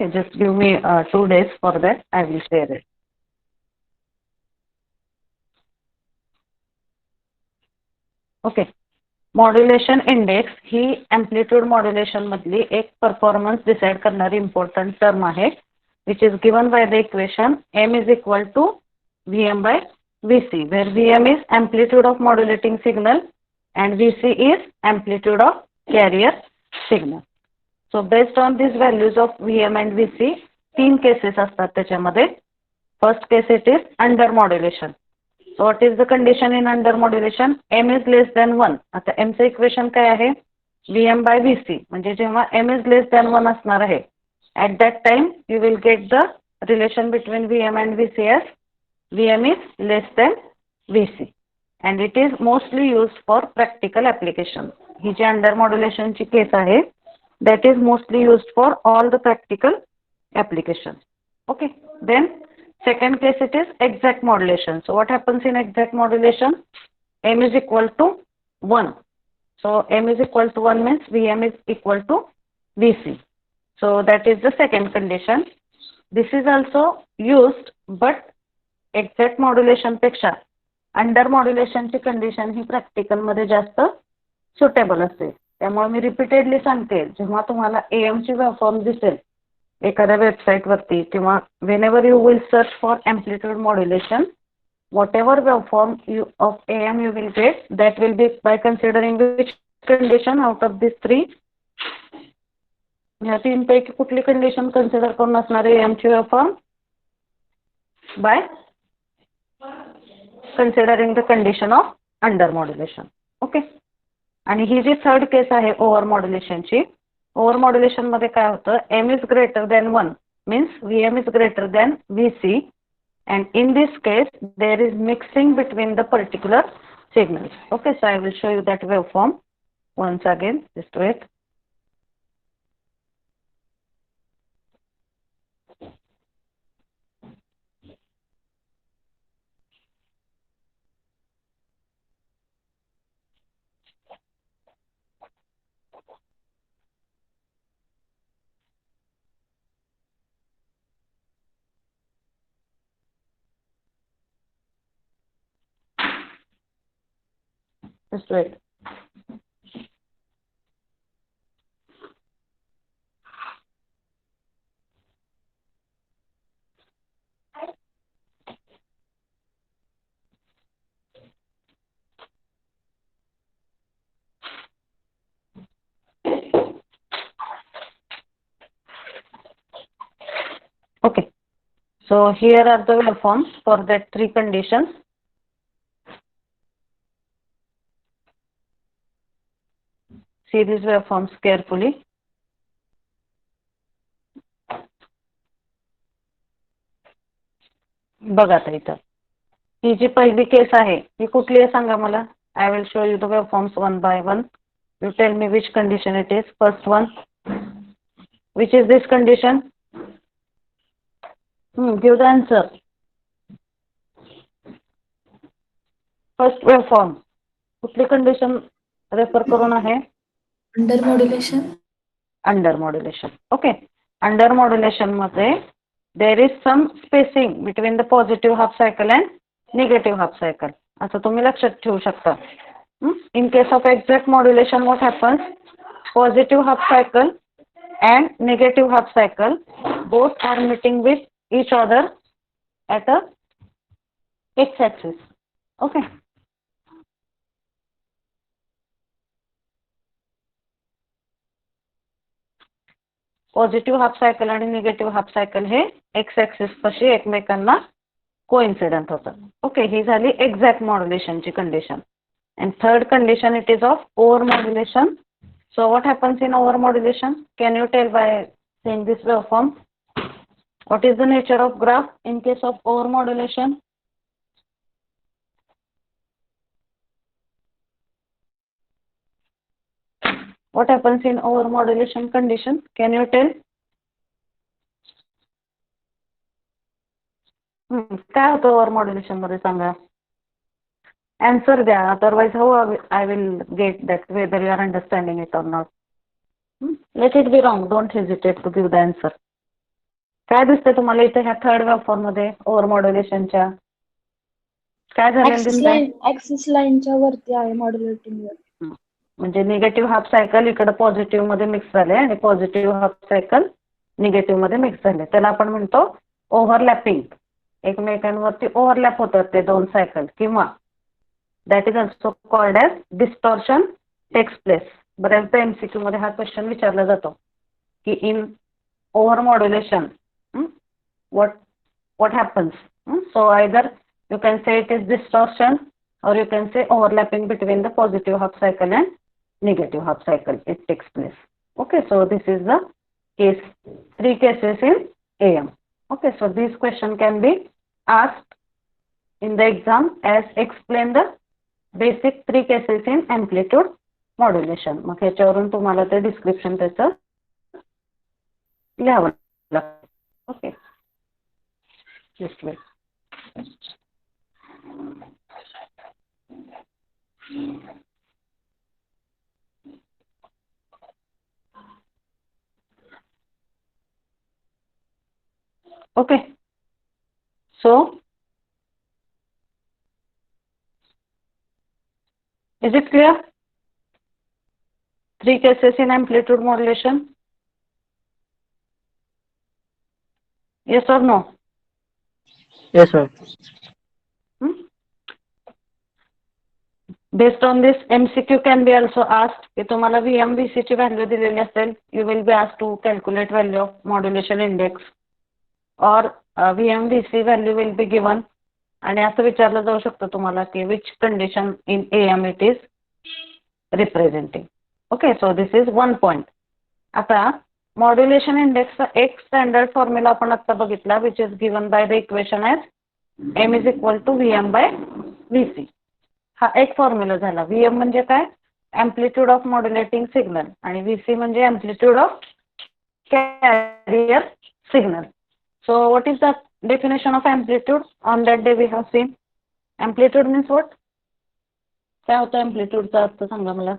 Okay, just give me 2 days for that. I will share it. Okay. Modulation index he amplitude modulation मधली एक performance decide करणारी important term आहे, which is given by the equation m is equal to Vm by Vc, where Vm is amplitude of modulating signal and Vc is amplitude of carrier signal. So based on these values of Vm and Vc, तीन cases असतात त्याच्यामध्ये. First case it is under modulation. So what is the condition in under modulation? M is less than 1. आता M चे equation काय आहे? Vm by Vc. म्हणजे जेव्हा M is less than 1 असणार आहे, at that time you will get the relation between Vm and Vc as Vm is less than Vc, and it is mostly used for practical application. He G under modulation ची केस आहे, that is mostly used for all the practical applications. Okay, then second case it is exact modulation. So what happens in exact modulation? M is equal to 1. So M is equal to 1 means Vm is equal to Vc. So that is the second condition. This is also used, but exact modulation पेक्षा under modulation ची condition ही practical मध्ये जास्त suitable असते. त्यामुळे मी repeatedly सांगते, जेव्हा तुम्हाला AM ची वेवफॉर्म दिसेल एखाद्या वेबसाईट वरती किंवा whenever you will search for amplitude modulation, whatever waveform of AM you will get, that will be by considering which condition out of these three. या तीन पैकी कुठली कंडिशन कन्सिडर करून असणार आहे AM ची waveform? by considering the condition of under modulation. Okay. आणि ही जी third केस आहे ओव्हर मॉड्युलेशनची, ओव्हर मॉड्युलेशन मध्ये काय होतं? M is greater than 1 means Vm is greater than Vc, and in this case there is mixing between the particular signals. Okay, so I will show you that waveform once again. Just wait. Just wait. Okay, so here are the waveforms for that three conditions. See these waveforms carefully. बघा आता इथं ही जी पहिली केस आहे ही कुठली आहे सांगा मला. I will show you the waveforms one by one. You tell me which condition it is. First one, which is this condition? Give the answer. First waveform कुठली कंडिशन रेफर करून आहे? Under modulation. Under modulation. Okay, under modulation मध्ये there is some spacing between the positive half cycle and negative half cycle. असं तुम्ही लक्षात ठेवू शकता. In case of exact modulation, what happens? Positive half cycle and negative half cycle both are meeting with each other at a x-axis. Okay. Positive half cycle आणि negative half cycle हे X axis पाशी एकमेकांना coincident होतात. Okay, ही झाली exact मॉड्युलेशनची condition. And third condition it is of over modulation. So what happens in over modulation? Can you tell by saying this waveform? What is the nature of graph in case of over modulation? What happens in over modulation condition? Can you tell? काय होतं over modulation मध्ये सांगा. Answer द्या, otherwise how I will get that whether you are understanding it or not. Let it be wrong. Don't hesitate to give the answer. काय दिसतंय तुम्हाला इथे ह्या थर्ड वेव्हफॉर्म मध्ये ओव्हर मॉड्युलेशनच्या काय झालेलं दिसतंय? ऍक्सिस लाईनच्या वरती आहे मॉड्युलेटिंग वर. म्हणजे निगेटिव्ह हाफ सायकल इकडे पॉझिटिव्ह मध्ये मिक्स झाले आणि पॉझिटिव्ह हाफ सायकल निगेटिव्ह मध्ये मिक्स झाले. त्याला आपण म्हणतो ओव्हरलॅपिंग. एकमेकांवरती ओव्हरलॅप होतात ते दोन सायकल किंवा that is also called as distortion takes place. बऱ्याचदा MCQ मध्ये हा क्वेश्चन विचारला जातो की in over modulation what happens? So either you can say it is distortion or you can say overlapping between the positive half cycle and negative half cycle. It takes place. Okay, so this is the case, 3 cases in AM. Okay, so this question can be asked in the exam as explain the basic 3 cases in amplitude modulation. मग ह्याच्यावरून तुम्हाला ते description त्याचं लिहावं लागतं. Okay, just wait. Okay, so is it clear? 3 cases in amplitude modulation. Yes or no? Yes, ma'am. Based on this, MCQ can be also asked. की तुम्हाला VMVC ची व्हॅल्यू दिलेली असेल, you will be asked to calculate value of modulation index or VMVC value will be given. आणि असं विचारलं जाऊ शकतं तुम्हाला की which condition in AM it is representing. Okay, so this is one point. आता मॉड्युलेशन इंडेक्सचा एक स्टँडर्ड फॉर्म्युला आपण आता बघितला which is given by the equation as M is equal to VM by VC. हा एक फॉर्म्युला झाला. VM म्हणजे काय? एम्प्लिट्यूड ऑफ मॉड्युलेटिंग सिग्नल आणि VC म्हणजे amplitude of carrier signal. So what is the definition of amplitude? On that day we have seen amplitude means what? काय होतं एम्प्लिट्यूडचा अर्थ सांगा मला.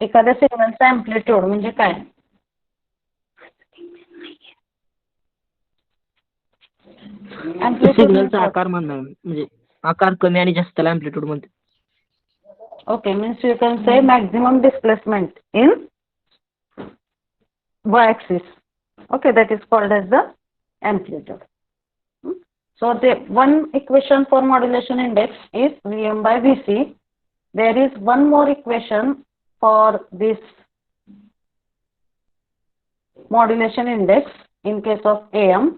एखाद्या सिग्नलचा एम्प्लिट्यूड म्हणजे काय? सिग्नलचा आकार म्हणणं म्हणजे आकार कमी आणि जास्तला एम्प्लिट्यूड म्हणते. Okay, means you can say maximum displacement in y-axis. Okay, that is called as the amplitude. So the one equation for modulation index is Vm by Vc. There is one more equation for this modulation index in case of AM.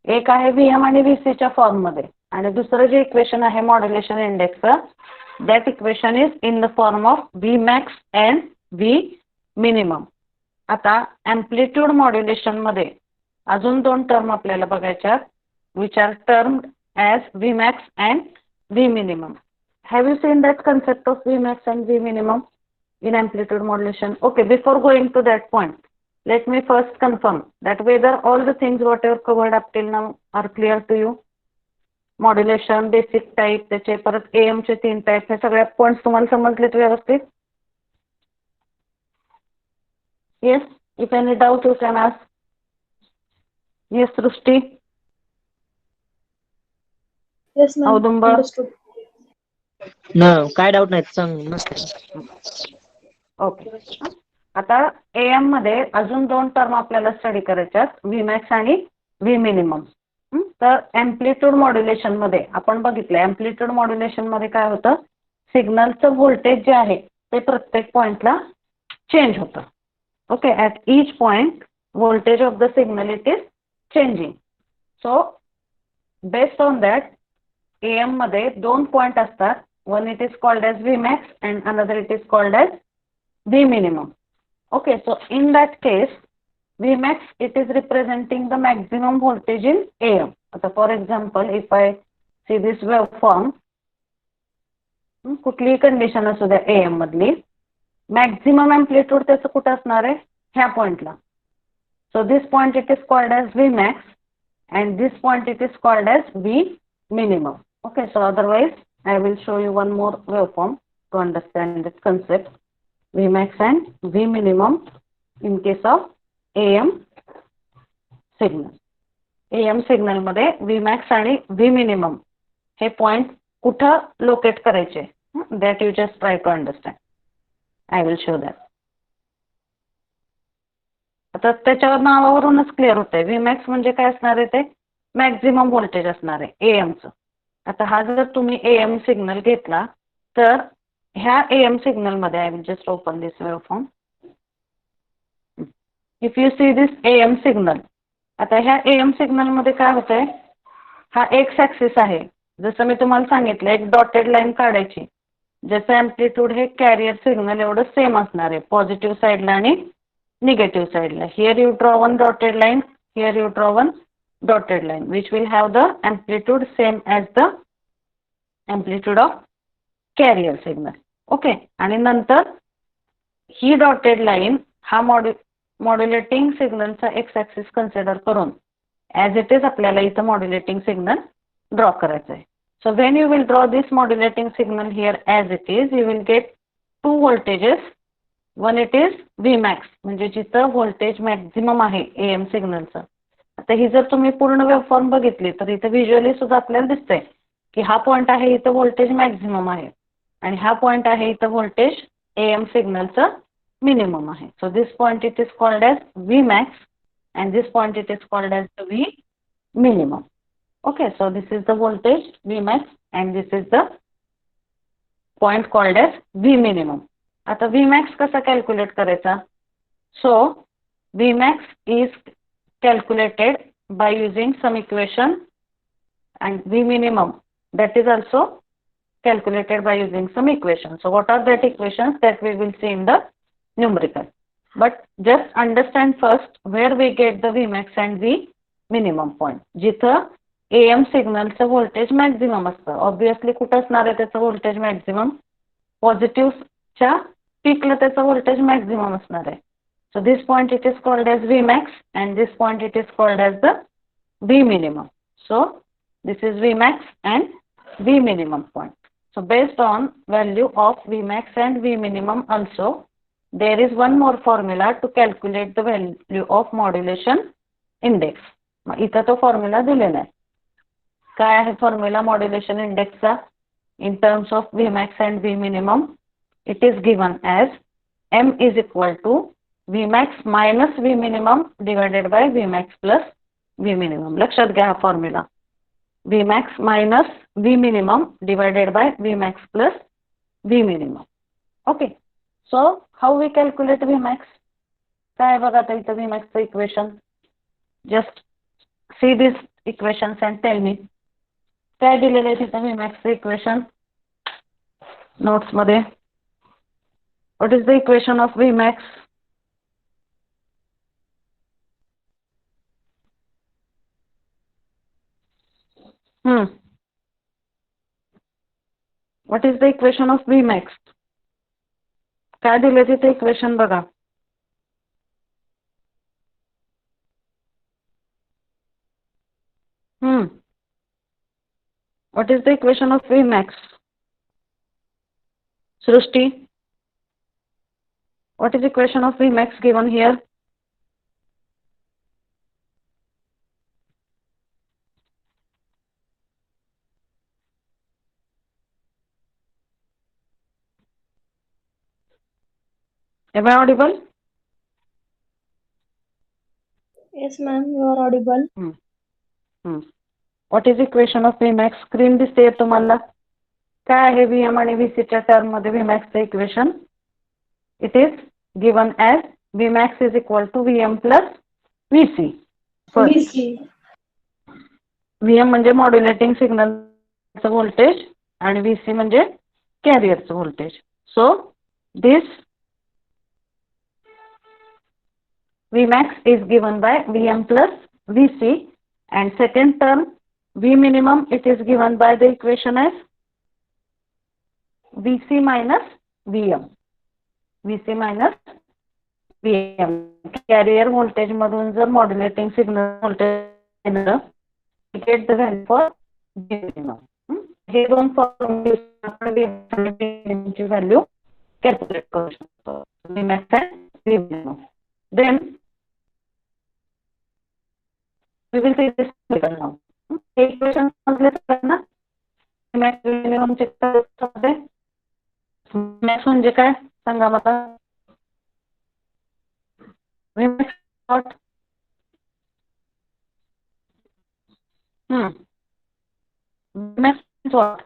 एक आहे VM आणि VC च्या form मध्ये आणि दुसरं जे equation आहे modulation इंडेक्सचं, that equation is in the form of Vmax and V minimum. आता amplitude modulation मध्ये अजून दोन टर्म आपल्याला बघायच्या which are termed as Vmax and V minimum. Have you seen that concept of Vmax and V minimum in amplitude modulation? Okay, before going to that point, let me first confirm that whether all the things whatever covered up till now are clear to you. Modulation basic type, त्याचे परत AM चे 3 type, हे सगळे points तुम्हाला समजलेत व्यवस्थित? Yes, if any doubt you can ask. Yes Srushti, Yes, ma'am. Audumbar. Understood. काय doubt नाही, सांग मस्त. ओके, आता AM मध्ये अजून दोन टर्म आपल्याला स्टडी करायच्यात, Vmax आणि V मिनिमम. तर एम्प्लिट्यूड मॉड्युलेशन मध्ये आपण बघितलं, एम्प्लिट्यूड मॉड्युलेशन मध्ये काय होतं, सिग्नलचं व्होल्टेज जे आहे ते प्रत्येक पॉइंटला चेंज होतं. Okay, at each point voltage of the signal it is changing. So based on that AM मध्ये दोन पॉइंट असतात, one it is called as Vmax and another it is called as V minimum. Okay, so in that case Vmax it is representing the maximum voltage in AM. For example, if I see this waveform, कुठलीही condition असू द्या AM मधली, maximum amplitude त्याचं कुठं असणार आहे, ह्या पॉइंटला. So this point it is called as Vmax and this point it is called as V minimum. Okay, so otherwise I will show you one more waveform to understand this concept. Vmax and V minimum in case of AM signal AM सिग्नलमध्ये Vmax आणि Vminimum हे point कुठं locate करायचे that you just try to understand. I will show that. आता त्याच्यावर नावावरूनच clear होतंय Vmax म्हणजे काय असणार आहे ते मॅक्झिमम व्होल्टेज असणार आहे AMचं. आता हा जर तुम्ही AM सिग्नल घेतला तर ह्या AM सिग्नलमध्ये I will just open this waveform. If you see this AM signal, आता ह्या AM सिग्नलमध्ये काय होतंय हा एक्स ॲक्सिस आहे. जसं मी तुम्हाला सांगितलं एक डॉटेड लाईन काढायची ज्याचं ॲम्प्लिट्यूड हे कॅरियर सिग्नल एवढं सेम असणार आहे पॉझिटिव्ह साईडला आणि निगेटिव्ह साईडला. Here you draw one dotted line, here you draw one dotted line which will have the amplitude same as the amplitude of carrier signal. Okay. आणि नंतर ही डॉटेड लाईन हा मॉड्युलेटिंग सिग्नलचा एक्स ॲक्सिस कन्सिडर करून as it is आपल्याला इथं modulating signal draw करायचं आहे. So when you will draw this modulating signal here as it is you will get two voltages. One it is Vmax म्हणजे जिथं voltage maximum आहे AM सिग्नलचं. आता ही जर तुम्ही पूर्ण वेवफॉर्म बघितली तर इथं व्हिज्युअली सुद्धा आपल्याला दिसतंय की हा पॉईंट आहे इथं व्होल्टेज मॅक्झिमम आहे आणि हा पॉईंट आहे इथं व्होल्टेज AM सिग्नलचं मिनिमम आहे. So this point it is called as Vmax and this point it is called as the V minimum. Okay, so this is the voltage Vmax and this is the point called as V minimum. आता Vmax कसा calculate करायचा? So Vmax is calculated by using some equation and V minimum that is also calculated by using some equations. So what are that equations that we will see in the numerical. But just understand first where we get the Vmax and V minimum point. जिथं AM सिग्नलचं voltage maximum असतं. Obviously कुठं असणार आहे त्याचं voltage maximum? पॉझिटिव्हच्या पीकला त्याचं voltage maximum असणार आहे. So this point it is called as Vmax and this point it is called as the V minimum. So this is Vmax and V minimum point. So based on value of Vmax and V minimum also there is one more formula to calculate the value of modulation index. इथं तो formula दिलेला आहे. काय आहे formula modulation इंडेक्सचा? in terms of Vmax and V minimum it is given as M is equal to Vmax minus V minimum divided by Vmax plus V minimum. लक्षात घ्या हा formula Vmax minus V minimum divided by Vmax plus V minimum. Okay. So how we calculate Vmax? काय बघा आता इथं Vmax equation. Just see these equations and tell me. काय दिलेलं आहे तिथं Vmax इक्वेशन नोट्स मध्ये? What is the equation of Vmax? What is the equation of Vmax? काय दिले तिथे इक्वेशन बघा. What is the equation of Vmax? Srushti, what is the equation of Vmax given here? Am I audible? Yes, ma'am, you are audible. What is the equation of Vmax? Screen दिसते तुम्हाला? काय आहे Vm आणि Vc च्या term मध्ये Vmax चे equation? It is given as Vmax is equal to Vm plus Vc. VC. Vm म्हणजे modulating सिग्नलचं व्होल्टेज आणि Vc म्हणजे कॅरियरचं voltage. So this Vmax is given by Vm plus Vc and second term V minimum it is given by the equation as Vc minus Vm. Vc minus Vm. Carrier voltage मधून जर modulating signal voltage get the value for V minimum. हे दोन formula आपण ची value calculate करू शकतो. Vmax and V minimum. Then will see this figure now. हे equation समजले सगळ्यांना? मॅक्स मिनिमम चेक करायचं. मॅक्स म्हणजे काय सांगा मला. Vmax what? Vmax is what?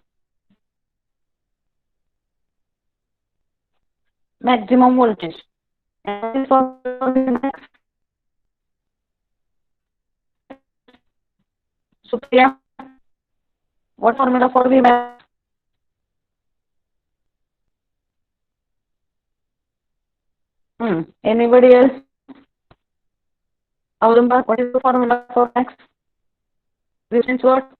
Maximum voltage. And this is for Vmax. Supriya, what formula for Vmax? Anybody else? Audumba, what is the formula for Max? This is what?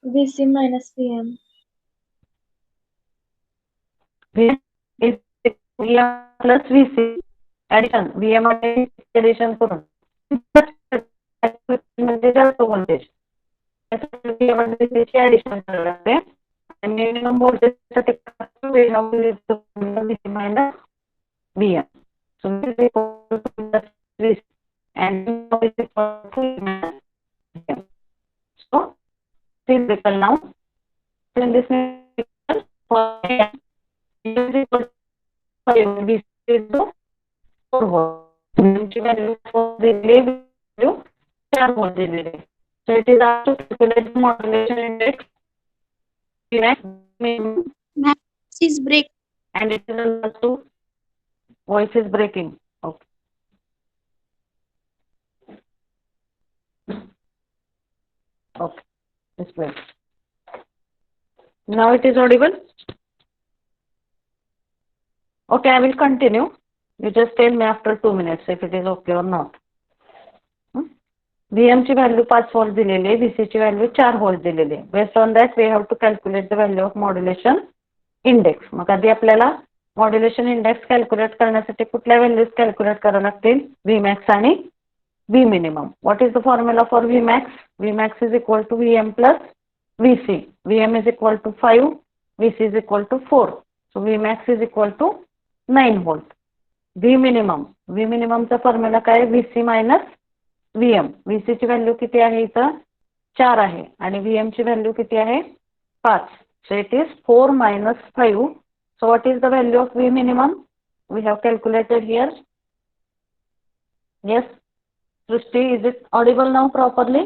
VC minus VM. Vm is Vm plus Vc addition. Vm addition करून म्हणजे जास्त voltage ची addition करावी लागते आणि minimum voltage साठी minus Vm. So this is equal to this and this is equal to Vm. So this is equal now. Then this is equal for Vm. Is equal to Vc is to 4 volt. Value for the value 4 volt दिलेले. So it is asked to calculate the modulation index Vmax minimum Max is break. and it is also voice is breaking. Okay. Okay. Display. Now it is audible. Okay, I will continue. You just tell me after 2 minutes if it is okay or not. Vm ची value 5 volt दिलेली, Vc ची value 4 volt दिलेली. Based on that we have to calculate the value of modulation index. मग आधी आपल्याला modulation index calculate करण्यासाठी कुठल्या values calculate कराव्या लागतील? Vmax आणि Vminimum. What is the formula for Vmax? Vmax is equal to Vm plus Vc. Vm is equal to 5, Vc is equal to 4. So Vmax is equal to 9 volt. Vminimum चा formula काय? Vc minus Vm. Vc ची value किती आहे इथं? 4 आहे आणि Vm ची value किती आहे? 5. So it is 4 minus 5. So what is the value of Vminimum? We have calculated here. Yes. Srushti, is it audible now properly?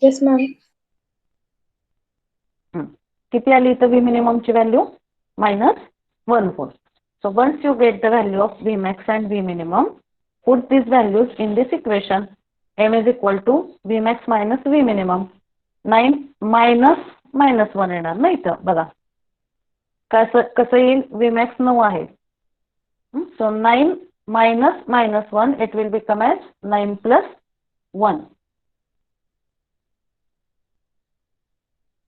Yes, ma'am. किती आली इथं Vminimum ची value? -1 volt. So once you get the value of Vmax and Vminimum, put these values in this equation. M is equal to Vmax minus Vminimum. 9 minus -1 येणार ना इथं बघा. कसं येईल? Vmax 9 आहे. So 9 minus -1, it will become as 9 plus 1.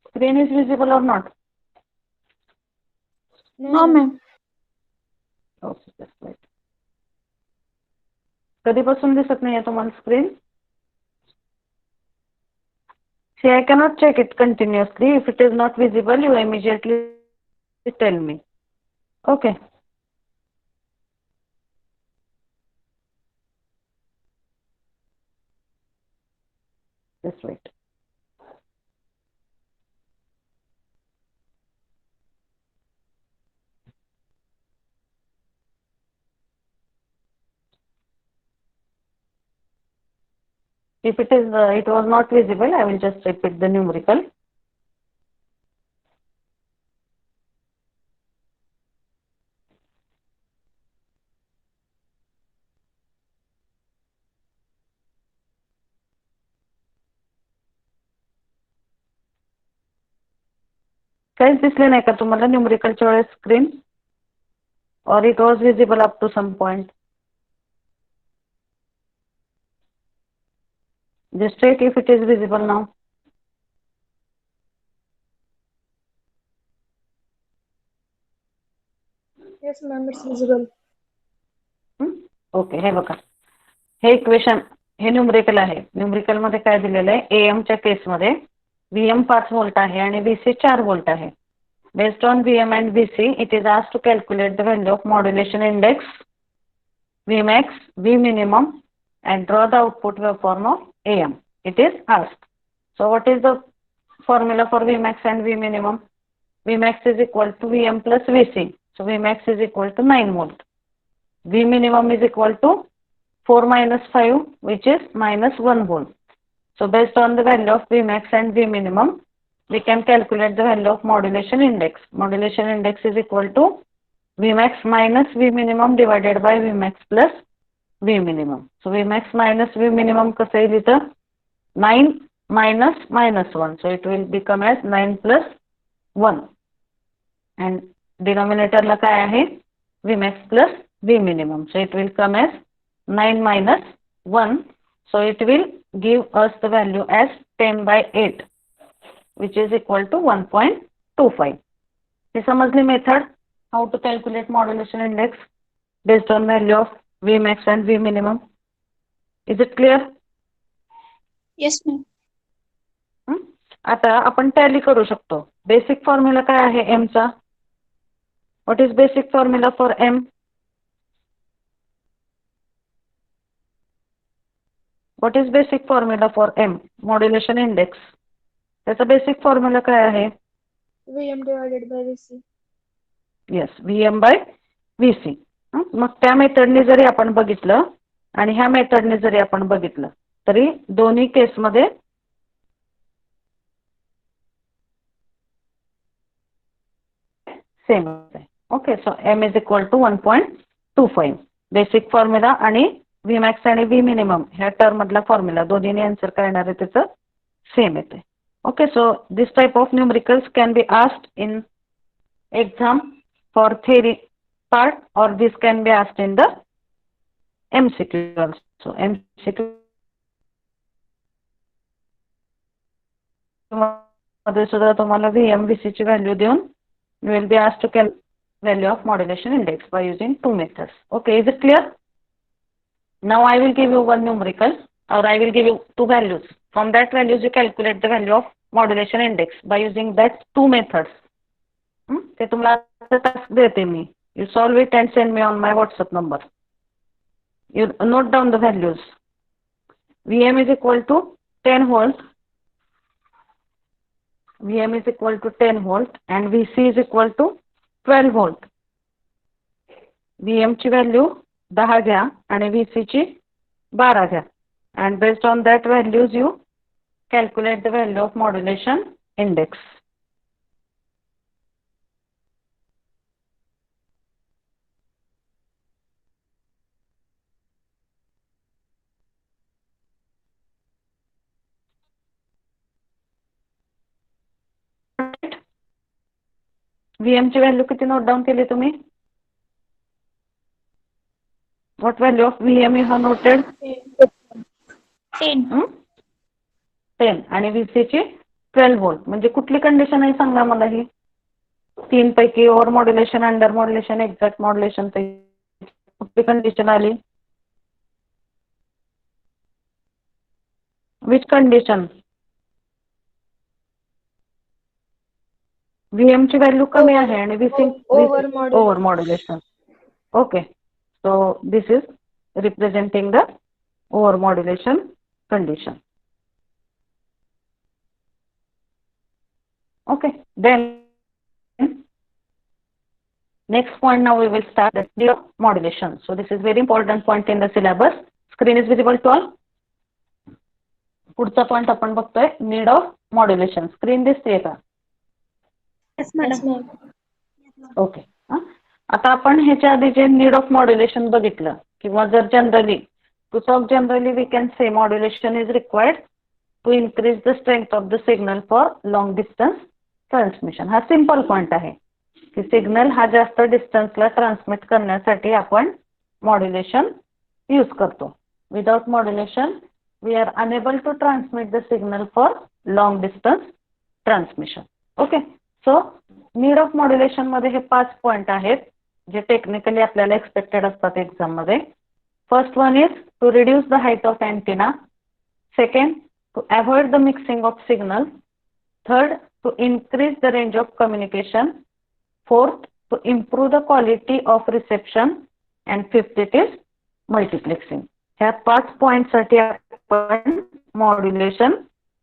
Screen is visible or not? No, ma'am. Okay, just wait. कधीपासून दिसत नाहीये तुम्हाला screen? See, I cannot check it continuously. If it is not visible, you immediately tell me. Okay. Just wait. If it is, it was not visible, I will just repeat the numerical. काहीच दिसले नाही का तुम्हाला न्यूमरिकलच्या वेळेस screen? Or it was visible up to some point? Just check if it is visible now. Yes, ma'am, it's visible. Okay, हे बघा, हे equation, हे न्यूमरिकल आहे. न्यूमरिकल मध्ये काय दिलेलं आहे? AM च्या केसमध्ये Vm 5 व्होल्ट आहे आणि Vc 4 व्होल्ट आहे. Based on VM and VC, it is asked to calculate the value of modulation index, Vmax, V minimum, and draw the output waveform of AM. It is asked. So what is the formula for Vmax and V minimum? Vmax is equal to Vm plus Vc. So Vmax is equal to 9 volt. V minimum is equal to 4 minus 5, which is minus 1 volt. So based on the value of Vmax and V minimum, we can calculate the value of modulation index. Modulation index is equal to Vmax minus V minimum divided by Vmax plus V minimum. So Vmax minus V minimum कसं येईल इथं 9 minus minus 1. So it will become as 9 plus 1. And denominator ला काय आहे Vmax plus V minimum. So it will come as 9 minus 1. So it will give us the value as 10 by 8, which is equal to 1.25. He समजली method how to calculate modulation index based on value of Vmax and V minimum. Is it clear? Yes, ma'am. आता आपण tally करू शकतो. Basic formula काय आहे M चा? What is basic formula for M? What is basic formula for M? Modulation index. त्याचा basic formula काय आहे? VM divided by VC. Yes, VM by VC. मग त्या मेथडने जरी आपण बघितलं आणि ह्या मेथडने जरी आपण बघितलं तरी दोन्ही केसमध्ये सेम आहे. Okay, so M is equal to 1.25. Basic formula आणि Vmax आणि V मिनिमम ह्या टर्म मधला फॉर्म्युला दोन्हीने आन्सर करणार आहे त्याचं सेम येते. Okay, so this type of numericals can be asked in exam for theory part, or this can be asked in the MCQ also. MCQ मध्ये सुद्धा तुम्हाला VMVC ची व्हॅल्यू देऊन you will be asked to calculate value of modulation index by using two methods. Okay, is it clear? Now I will give you one numerical, or I will give you two values. From that values you calculate the value of modulation index by using that two methods. ते तुम्हाला task देते मी. You solve it and send me on my WhatsApp number. You note down the values. Vm is equal to 10 volt. Vm is equal to 10 volt and Vc is equal to 12 volt. Vm ची value 10 घ्या आणि Vc ची 12 घ्या. And based on that values you calculate the value of modulation index. VM ची value किती note down केली तुम्ही? What value of VM you have noted? 10. 10 आणि VC ची 12 volt. म्हणजे कुठली कंडिशन आहे सांगा मला ही? तीन पैकी over modulation, under modulation, exact modulation पैकी कुठली कंडिशन आली? Which condition? VM ची व्हॅल्यू कमी आहे आणि VC over modulation. Okay, so this is representing the over modulation condition. Okay, then next point, now we will start the need of modulation. So this is very important point in the syllabus. Screen is visible to all. पुढचा point आपण बघतोय need of modulation. Screen दिसते का? Yes, madam. Okay, आता आपण ह्याच्या आधी जे नीड ऑफ मॉड्युलेशन बघितलं किंवा जर generally to talk generally we can say modulation is required to increase the strength of the signal for long distance transmission. हा सिंपल पॉइंट आहे की सिग्नल हा जास्त डिस्टन्सला ट्रान्समिट करण्यासाठी आपण मॉड्युलेशन यूज करतो. Without modulation we are unable to transmit the signal for long distance transmission. Okay, so need of modulation मध्ये हे 5 पॉइंट आहेत जे टेक्निकली आपल्याला एक्सपेक्टेड असतात एक्झाम मध्ये. First one is to reduce the height of antenna. Second, to avoid the mixing of signal. Third, to increase the range of communication. Fourth, to improve the quality of reception. And fifth, it is multiplexing. ह्या 5 point साठी आपण modulation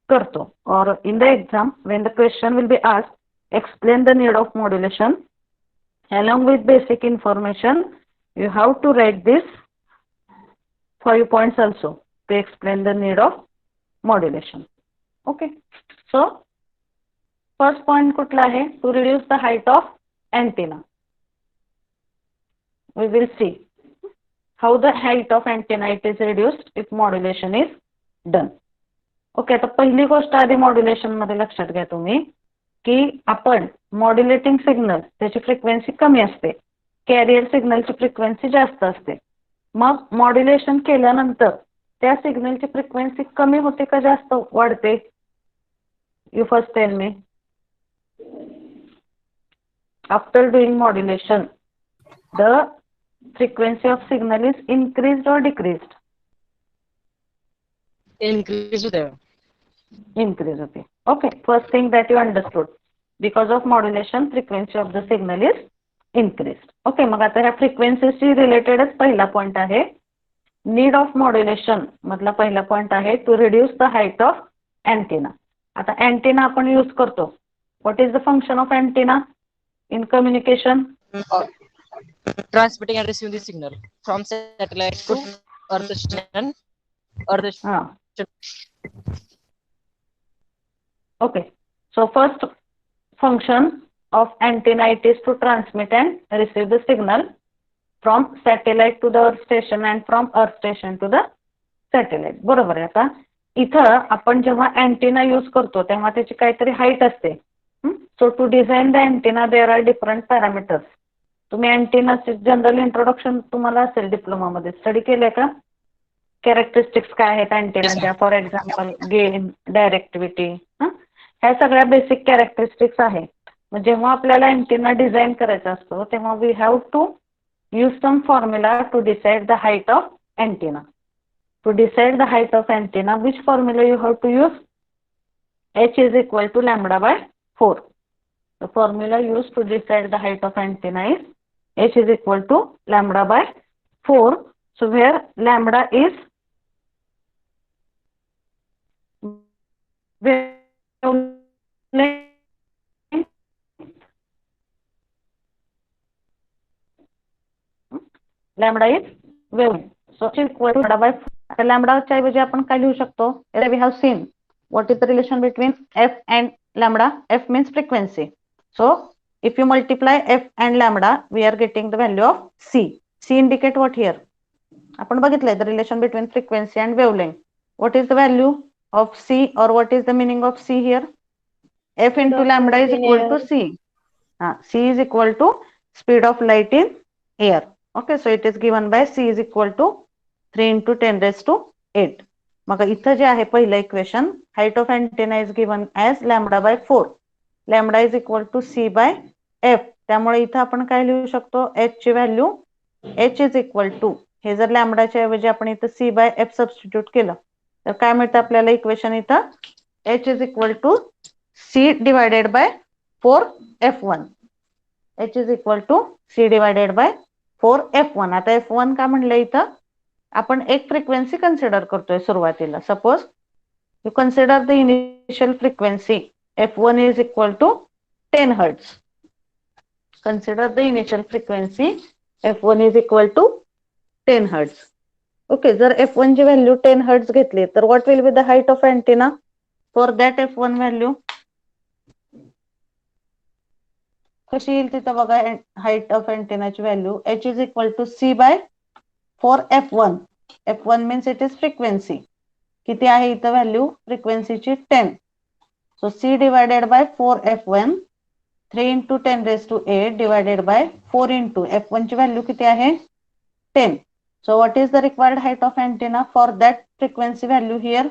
करतो. Or in the exam, when the question will be asked, explain the need of modulation. Along with basic information, you have to write this 5 points also to explain the need of modulation. Okay. So first point कुठला आहे? To reduce the height of antenna. We will see how the height of antenna it is reduced if modulation is done. Okay, आता पहिली गोष्ट आधी modulation मध्ये लक्षात घ्या तुम्ही की आपण मॉड्युलेटिंग सिग्नल त्याची फ्रिक्वेन्सी कमी असते, कॅरियर सिग्नलची फ्रिक्वेन्सी जास्त असते. मग मॉड्युलेशन केल्यानंतर त्या सिग्नलची फ्रिक्वेन्सी कमी होते का जास्त वाढते? You first tell me. After doing modulation, the frequency of signal is increased or decreased? Increase होते. Increase होते. Okay, first thing that you understood, because of modulation frequency of the signal is increased. Okay, मग आता ह्या फ्रिक्वेन्सीशी रिलेटेडच पहिला point आहे. Need of modulation मधला पहिला point आहे to reduce the height of antenna. आता अँटेना आपण यूज करतो. What is the function of antenna in communication? Transmitting and receiving the signal from satellite to earth station. हां. Okay, so first function of antenna it is to transmit and receive the signal from satellite to the earth station and from earth station to the satellite. बरोबर आहे. आता इथं आपण जेव्हा antenna use करतो तेव्हा त्याची काहीतरी हाईट असते. So to design the antenna there are different parameters. तुम्ही अँटेनाचे जनरल इंट्रोडक्शन तुम्हाला असेल डिप्लोमामध्ये स्टडी केलंय का? कॅरेक्टरिस्टिक्स काय आहेत अँटेनाच्या? फॉर एक्झाम्पल गेन, डायरेक्टिव्हिटी, ह्या सगळ्या बेसिक कॅरेक्टरिस्टिक्स आहेत. मग जेव्हा आपल्याला अँटेना डिझाईन करायचा असतो तेव्हा we have to use some formula to decide the height of antenna. To decide the height of antenna, which formula you have to use? H is equal to lambda by 4. The formula used to decide the height of antenna is H is equal to lambda by 4. So where lambda is lambda is wavelength. So equal to lambda by 4. आता लॅम्बडाच्या ऐवजी आपण काय लिहू शकतो? We have seen what is the relation between F and lambda. F means frequency. So if you multiply F and lambda we are getting the value of C. C indicate what here? आपण बघितलंय the relation between frequency and wavelength. What is the value of C और what is the meaning of C here? F into lambda is equal to C. C is equal to speed of light in air. Okay, so it is given by C is equal to 3 into 10 raised to 8. मग इथं जे आहे पहिलं equation, height of antenna is given as lambda by 4. Lambda is equal to C by F. त्यामुळे इथं आपण काय लिहू शकतो? H ची value H is equal to, हे जर लॅम्बडाच्या ऐवजी आपण इथं C बाय F सबस्टिट्यूट केलं तर काय मिळतं आपल्याला इक्वेशन? इथं H is equal to C divided by 4F1. H is equal to C divided by 4F1. आता F1 का म्हणलं? इथं आपण एक फ्रिक्वेन्सी कन्सिडर करतोय सुरुवातीला. Suppose you consider the initial frequency F1 is equal to 10 hertz. Consider the initial frequency F1 is equal to 10 hertz. Okay, जर F1 ची व्हॅल्यू 10 हर्ट्ज घेतली तर what will be the height of antenna for that F1 value? कशी येईल तिथं बघा height of अँटेनाची value? H is equal to C by 4F1. F1 means it is frequency. किती आहे इथं value फ्रिक्वेन्सीची? 10. So C divided by 4F1, 3 into 10 raise to 8 divided by 4 into F1 ची value किती आहे? 10. So what is the required height of antenna for that frequency value here?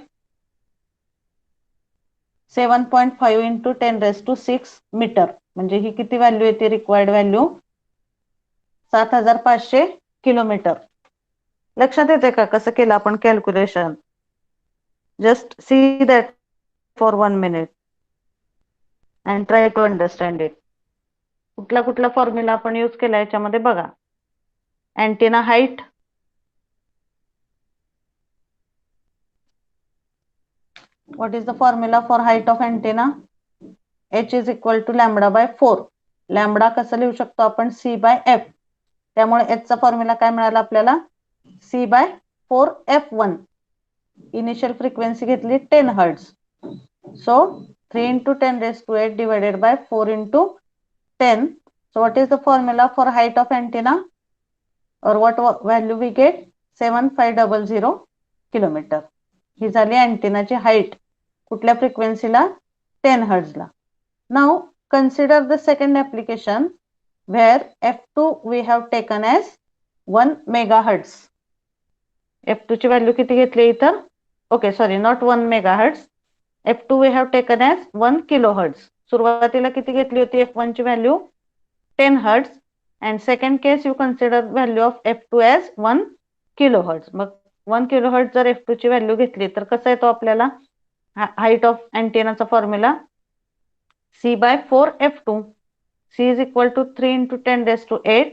7.5 into 10 raise to 6 metre. म्हणजे ही किती value येते? Required value 7500 kilometre. लक्षात येते का कसं केलं आपण calculation? Just see that for 1 minute and try to understand it. कुठला कुठला फॉर्म्युला आपण यूज केला याच्यामध्ये बघा. Antenna height, what is the formula for height of antenna? h is equal to lambda by 4. Lambda कसं लिहू शकतो आपण? c by f. त्यामुळे h चा फॉर्म्युला काय मिळाला आपल्याला? c by 4f1. Initial frequency घेतली 10 hertz. So 3 into 10 raised to 8 divided by 4 into 10. So what is the formula for height of antenna? Or what value we get? 7500 kilometer. ही झाली अँटेनाची height कुठल्या फ्रिक्वेन्सीला? 10 हर्ट्जला. Now consider the second application where f2 we have taken as 1 megahertz. f2 ची value किती घेतली इथं? Okay sorry, not 1 megahertz. f2 we have taken as 1 kilohertz. सुरुवातीला किती घेतली होती f1 ची value? 10 hertz. And second case you consider value of f2 as 1 kilohertz. मग 1 kilohertz जर f2 ची व्हॅल्यू घेतली तर कसा येतो आपल्याला हाईट ऑफ अँटेनाचा formula? c by 4f2. c is equal to 3 into 10 raised to 8.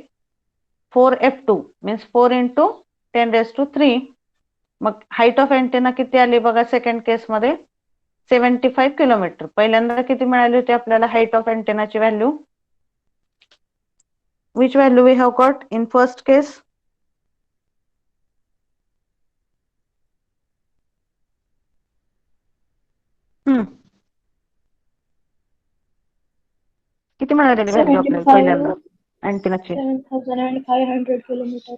4f2 means 4 into 10 raised to 3. मग हाईट ऑफ अँटेना किती आली बघा सेकंड केस मध्ये? 75 किलोमीटर. पहिल्यांदा किती मिळाली होती आपल्याला हाईट ऑफ अँटेनाची value? Which value we have got in first case? किती मिळालेली व्हॅल्यू आपल्याला पहिल्यांदा अँटेनाची? 7500 kilometer.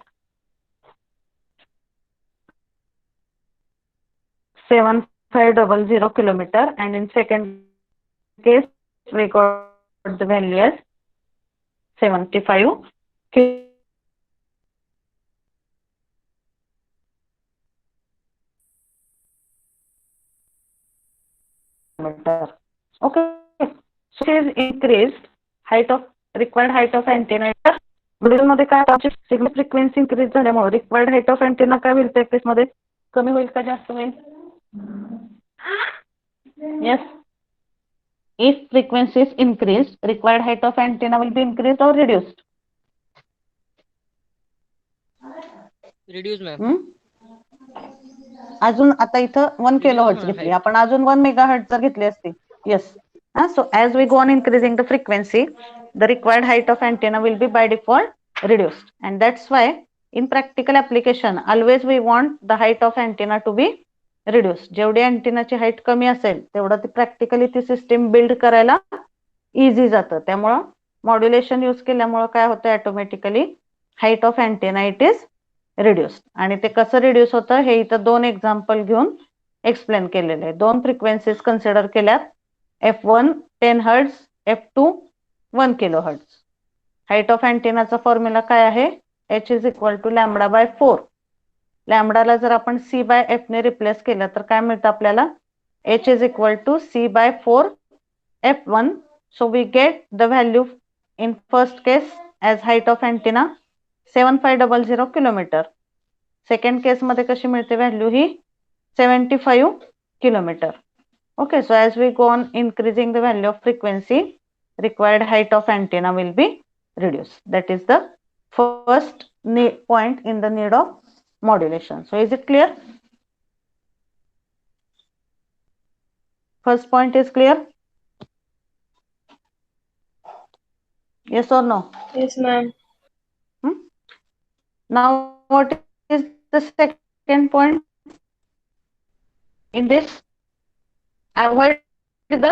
7500 kilometer. And in second case we got the value as 75 kilometer. Okay, so it is increased height of required height of antenna. Middle मध्ये काय signal frequency increase झाल्यामुळे required height of antenna काय होईल त्या केस मध्ये? कमी होईल का जास्त होईल? Yes. If frequency is increased, required height of antenna will be increased or reduced? Reduce ma'am. अजून आता इथं 1 किलोहर्ट्ज घेतली आपण, अजून 1 मेगाहर्ट्ज जर घेतली असती. Yes. So as we go on increasing the frequency, the required height of antenna will be by default reduced. And that's why in practical application always we want the height of antenna to be reduced. जेवढी अँटेनाची height कमी असेल तेवढं ती practically ती system build करायला easy जातं. त्यामुळं modulation use केल्यामुळं काय होतं automatically height of antenna it is reduced. आणि ते कसं रिड्यूस होतं हे इथं दोन एक्झाम्पल घेऊन एक्सप्लेन केलेले आहे. दोन फ्रिक्वेन्सीज कन्सिडर केल्यात, f1 10 hertz, f2 1 kilo hertz. Height of अँटेनाचा फॉर्म्युला काय आहे? h is equal to lambda by 4. लॅम्बडाला जर आपण c बाय f ने रिप्लेस केलं तर काय मिळतं आपल्याला? h is equal to c by 4 f1. So we get the value in first case as height of antenna 7500 kilometre. Second case मध्ये कशी मिळते व्हॅल्यू ही? 75 kilometre. Okay, so as we go on increasing the value of frequency, required height of antenna will be reduced. That is the first point in the need of modulation. So is it clear? First point is clear? Yes or no? Yes, ma'am. Now what is the second point in this? Avoid the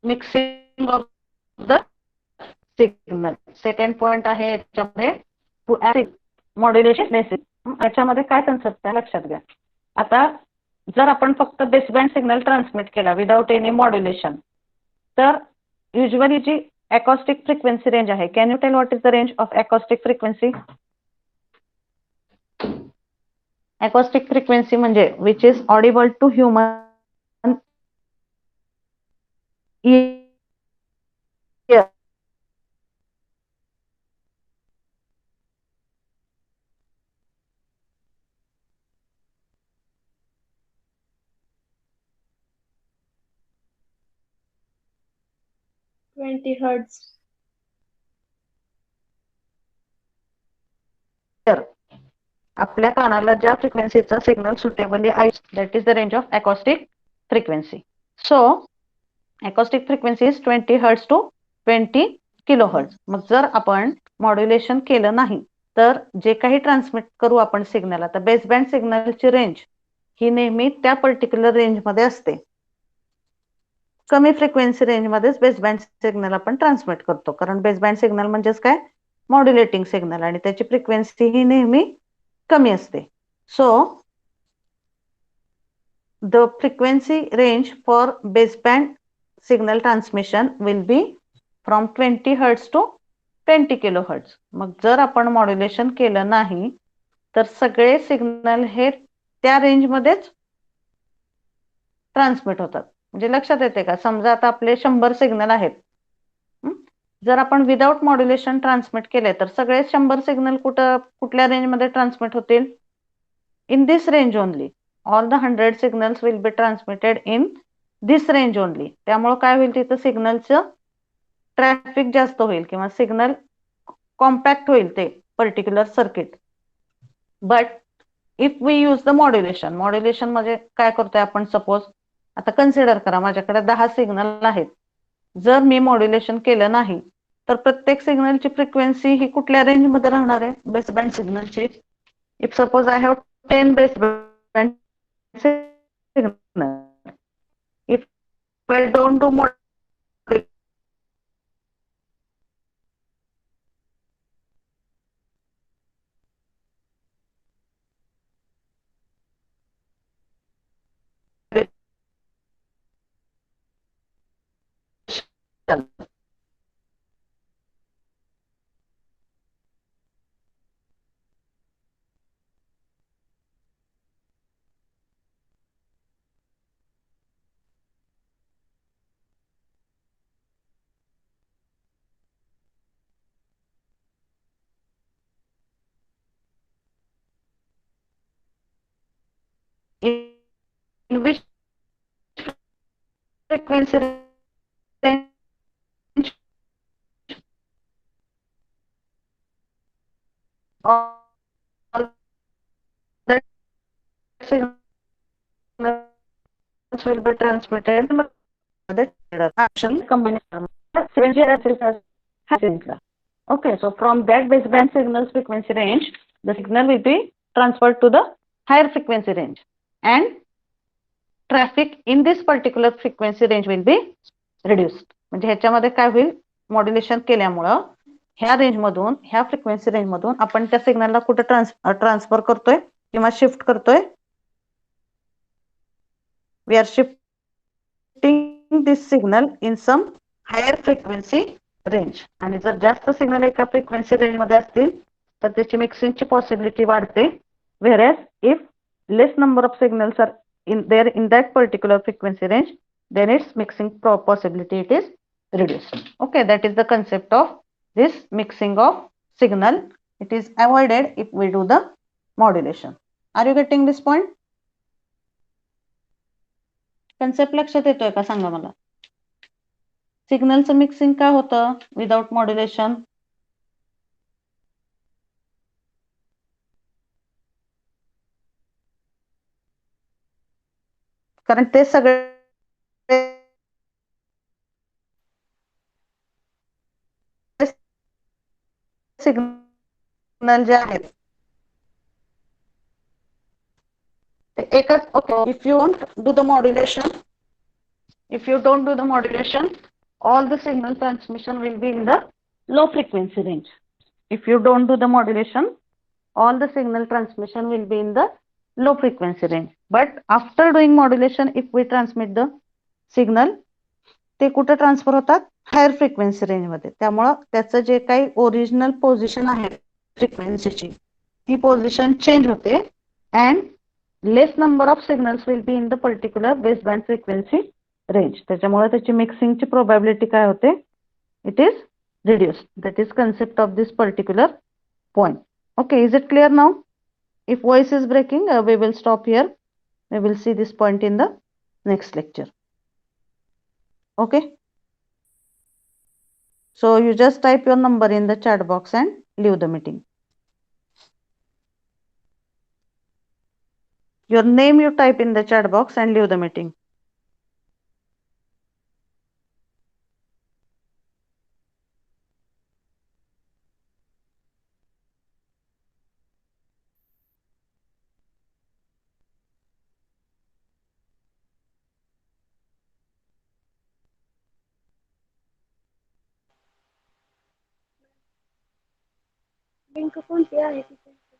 mixing of the signal. Second point आहे याच्यामध्ये modulation basis. याच्यामध्ये काय concept आहे लक्षात घ्या. आता जर आपण फक्त बेसबँड सिग्नल ट्रान्समिट केला विदाउट एनी मॉड्युलेशन तर युजली जी अकॉस्टिक फ्रिक्वेन्सी रेंज आहे, can you tell what is the range of acoustic frequency? Acoustic frequency म्हणजे which is audible to human ear. 20 hertz. तर आपल्या कानाला ज्या फ्रिक्वेन्सीचा सिग्नल सुटेबली आहे that is the range of acoustic frequency. So acoustic frequency is 20 hertz to 20 kilo hertz. मग जर आपण मॉड्युलेशन केलं नाही तर जे काही ट्रान्समिट करू आपण सिग्नल, आता बेस बँड सिग्नलची रेंज ही नेहमी त्या पर्टिक्युलर रेंजमध्ये असते. कमी फ्रिक्वेन्सी रेंजमध्येच बेस बँड सिग्नल आपण ट्रान्समिट करतो, कारण बेस बँड सिग्नल म्हणजेच काय, मॉड्युलेटिंग सिग्नल, आणि त्याची फ्रिक्वेन्सी ही नेहमी कमी असते. So the frequency range for base band signal transmission will be from 20 hertz to 20 kilo hertz. मग जर आपण मॉड्युलेशन केलं नाही तर सगळे सिग्नल हे त्या रेंजमध्येच ट्रान्समिट होतात. म्हणजे लक्षात येते का, समजा आता आपले 100 सिग्नल आहेत, जर आपण विदाउट मॉड्युलेशन ट्रान्समिट केले तर सगळे 100 सिग्नल कुठल्या रेंजमध्ये ट्रान्समिट होतील, in this range only. All the 100 signals will be transmitted in this range only. त्यामुळे काय होईल, तिथं सिग्नलचं ट्रॅफिक जास्त होईल किंवा सिग्नल कॉम्पॅक्ट होईल ते particular circuit. But if we use the modulation, modulation म्हणजे काय करतोय आपण, सपोज आता कन्सिडर करा माझ्याकडे 10 सिग्नल आहेत. जर मी मॉड्युलेशन केलं नाही तर प्रत्येक सिग्नलची फ्रिक्वेन्सी ही कुठल्या रेंजमध्ये राहणार आहे, बेस बँड सिग्नलची. If suppose I have 10 base band signal, if I don't do modulation, in which frequency range all that signals will be transmitted. That action combination. Okay, so from that baseband signal's frequency range, the signal will be transferred to the higher frequency range, and traffic in this particular frequency range will be reduced. म्हणजे ह्याच्यामध्ये काय होईल, modulation केल्यामुळं ह्या range मधून, ह्या frequency range मधून आपण त्या सिग्नलला कुठे ट्रान्सफर करतोय किंवा शिफ्ट करतोय, we are shifting this signal in some higher frequency range. आणि जर जास्त सिग्नल एका फ्रिक्वेन्सी रेंज मध्ये असतील तर त्याची मिक्सिंगची पॉसिबिलिटी वाढते. whereas if less number of signals are in that particular frequency range, then its mixing possibility it is reduced. Okay, that is the concept of this mixing of signal. It is avoided if we do the modulation. Are you getting this point? Concept लक्षात येतोय का सांगा मला. सिग्नलचं mixing काय होतं without modulation? कारण ते सगळे सिग्नल जे आहेत ते एकच. Okay, if you don't do the modulation, if you don't do the modulation, all the signal transmission will be in the low frequency range. If you don't do the modulation, all the signal transmission will be in the low frequency range. But after doing modulation, if we transmit the signal, ते कुठे transfer होतात, higher frequency range मध्ये. त्यामुळं त्याचं जे काही original position आहे फ्रिक्वेन्सीची, ती पोझिशन चेंज होते, and less number of signals will be in the particular base band frequency range. त्याच्यामुळे त्याची मिक्सिंगची प्रोबॅबिलिटी काय होते, it is reduced. That is concept of this particular point. Okay, is it clear now? If voice is breaking, we will stop here. We will see this point in the next lecture. Okay. So you just type your number in the chat box and leave the meeting. Your name you type in the chat box and leave the meeting. Link phone पे आहे तिथे.